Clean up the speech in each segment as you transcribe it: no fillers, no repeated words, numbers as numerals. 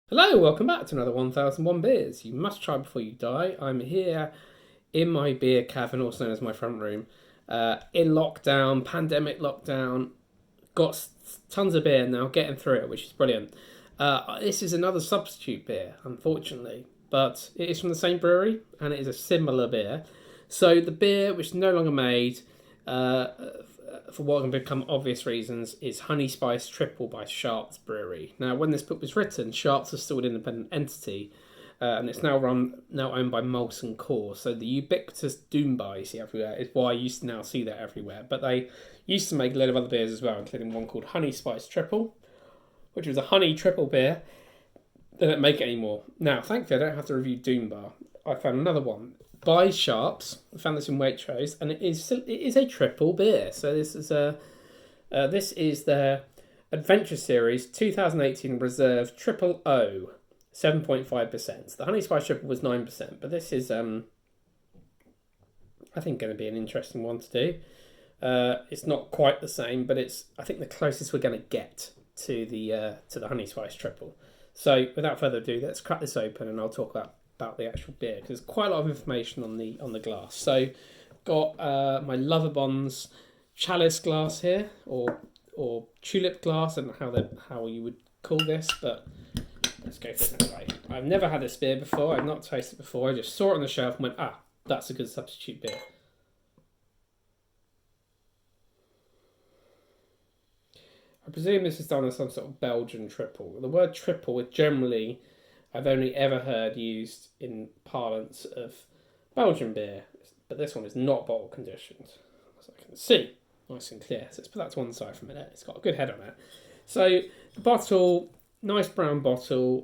Hello, welcome back to another 1001 Beers. You must try before you die. I'm here in my beer cavern, also known as my front room, in lockdown, pandemic lockdown. Got tons of beer now, getting through it, which is brilliant. This is another substitute beer, unfortunately, but it is from the same brewery and it is a similar beer. So the beer, which is no longer made, uh, for what can become obvious reasons, is Honey Spice Triple by Sharps Brewery. Now, when this book was written, Sharps is still an independent entity, and it's now owned by Molson Coors. So the ubiquitous Doombar you see everywhere is why I used to now see that everywhere. But they used to make a load of other beers as well, including one called Honey Spice Triple, which was a honey triple beer. They don't make it anymore. Now, thankfully, I don't have to review Doombar. I found another one by Sharps. I found this in Waitrose, and it is a triple beer. So this is their Adventure Series 2018 Reserve Triple O, 7.5%. The Honey Spice Triple was 9%, but this is I think going to be an interesting one to do. It's not quite the same, but it's I think the closest we're going to get to the Honey Spice Triple. So without further ado, let's crack this open, and I'll talk about the actual beer because there's quite a lot of information on the glass. So got my Loverbonds chalice glass here, or tulip glass, and how you would call this, but let's go for it anyway. I've never had this beer before. I've not tasted it before. I just saw it on the shelf and went, that's a good substitute beer. I presume this is done as some sort of Belgian triple. The word triple is generally, I've only ever heard used in parlance of Belgian beer, but this one is not bottle conditioned, as I can see, nice and clear. So let's put that to one side for a minute. It's got a good head on it. So the bottle, nice brown bottle,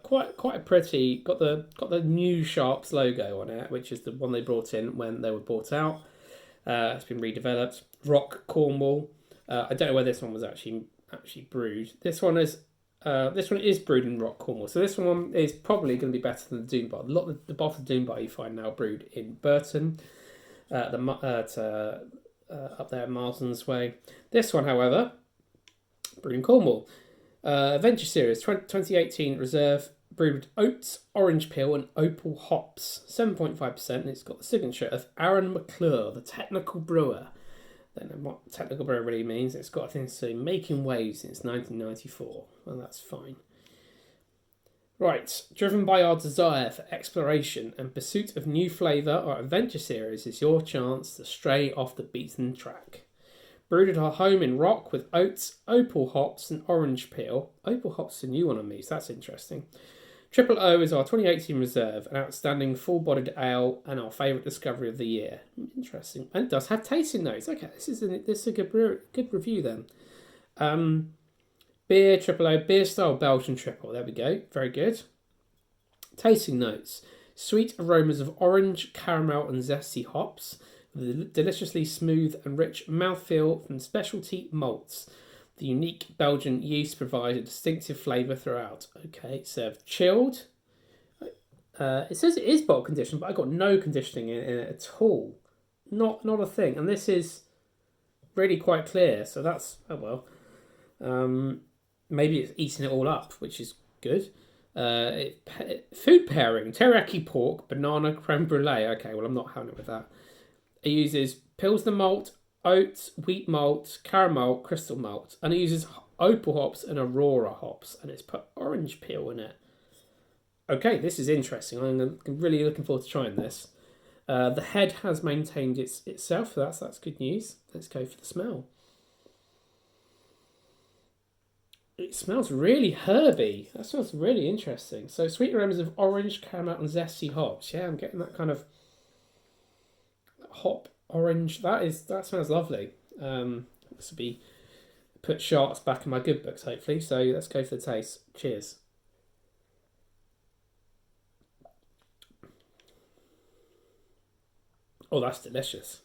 quite pretty. Got the new Sharps logo on it, which is the one they brought in when they were bought out. It's been redeveloped. Rock Cornwall. I don't know where this one was actually brewed. This one is brewed in Rock Cornwall, so this one is probably going to be better than the Doombar. A lot of the bottled Doombar you find now brewed in Burton, up there Marsden's Way. This one, however, brewed in Cornwall. Adventure Series 2018 Reserve, brewed with oats, orange peel, and opal hops. 7.5%, and it's got the signature of Aaron McClure, the technical brewer. Don't know what technical brewer really means. It's got things to say making waves since 1994. Well, that's fine. Right, driven by our desire for exploration and pursuit of new flavour, our Adventure Series is your chance to stray off the beaten track. Brewed at our home in Rock with oats, opal hops, and orange peel. Opal hops is a new one on me, so that's interesting. Triple O is our 2018 Reserve, an outstanding full-bodied ale and our favourite discovery of the year. Interesting. And it does have tasting notes. Okay, this is a good review then. Beer, Triple O, beer style Belgian triple. There we go. Very good. Tasting notes. Sweet aromas of orange, caramel and zesty hops, with a deliciously smooth and rich mouthfeel from specialty malts. The unique Belgian yeast provides a distinctive flavour throughout. Okay, served chilled. It says it is bottle conditioned, but I got no conditioning in it at all. Not a thing. And this is really quite clear, so that's, oh well. Maybe it's eating it all up, which is good. Food pairing, teriyaki pork, banana, creme brulee. Okay, well, I'm not having it with that. It uses Pilsner malt, oats, wheat malt, caramel, crystal malt, and it uses opal hops and aurora hops, and it's put orange peel in it. Okay, this is interesting. I'm really looking forward to trying this. The head has maintained itself, so that's good news. Let's go for the smell. It smells really herby. That smells really interesting. So sweet aromas of orange, caramel, and zesty hops. Yeah, I'm getting that kind of hop orange. That smells lovely. This will be put Sharps back in my good books, hopefully. So let's go for the taste. Cheers. Oh, that's delicious.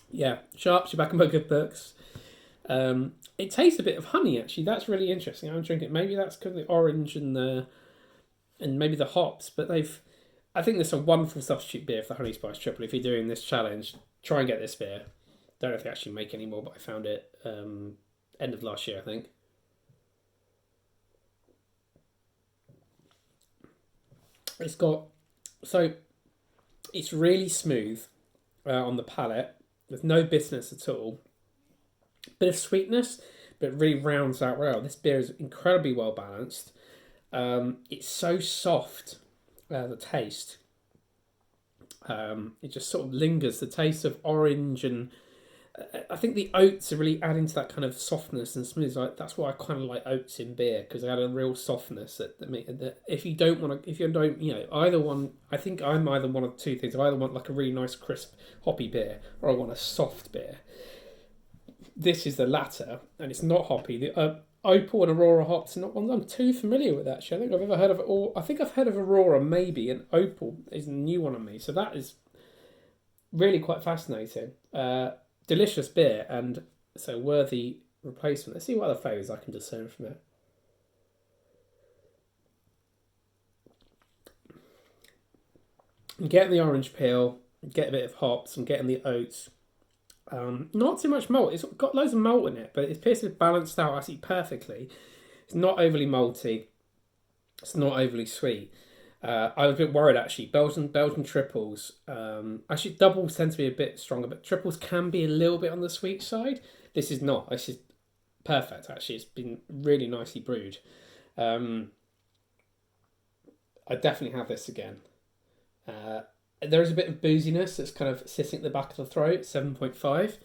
Yeah, Sharps, you're back in my good books. It tastes a bit of honey, actually. That's really interesting. I'm drinking it. Maybe that's because of the orange and maybe the hops. But I think there's a wonderful substitute beer for the Honey Spice Triple. If you're doing this challenge, try and get this beer. Don't know if they actually make any more, but I found it end of last year, I think. It's got, so it's really smooth on the palate. There's no bitterness at all. Bit of sweetness, but it really rounds out well. This beer is incredibly well balanced. It's so soft, the taste. It just sort of lingers. The taste of orange and I think the oats are really adding to that kind of softness and smooth. Like that's why I kind of like oats in beer because they add a real softness that if you don't want to, if you don't, either one. I think I'm either one of two things. I either want like a really nice crisp hoppy beer or I want a soft beer. This is the latter, and it's not hoppy. The Opal and Aurora hops are not ones I'm too familiar with. Actually, I think I've ever heard of it. Or I think I've heard of Aurora maybe, and Opal is a new one on me. So that is really quite fascinating. Delicious beer, and so worthy replacement. Let's see what other flavours I can discern from it. I'm getting the orange peel, get a bit of hops, I'm getting the oats. Not too much malt. It's got loads of malt in it, but it's basically balanced out actually perfectly. It's not overly malty. It's not overly sweet. I was a bit worried actually. Belgian triples. Actually, doubles tend to be a bit stronger, but triples can be a little bit on the sweet side. This is not. This is perfect actually. It's been really nicely brewed. I definitely have this again. There is a bit of booziness that's kind of sitting at the back of the throat, 7.5%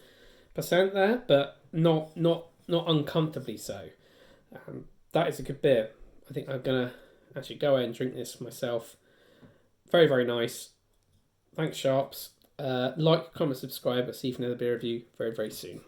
there, but not uncomfortably so. That is a good beer. I think I'm gonna actually go ahead and drink this myself. Very, very nice. Thanks, Sharps. Like, comment, subscribe. I'll see you for another beer review very, very soon.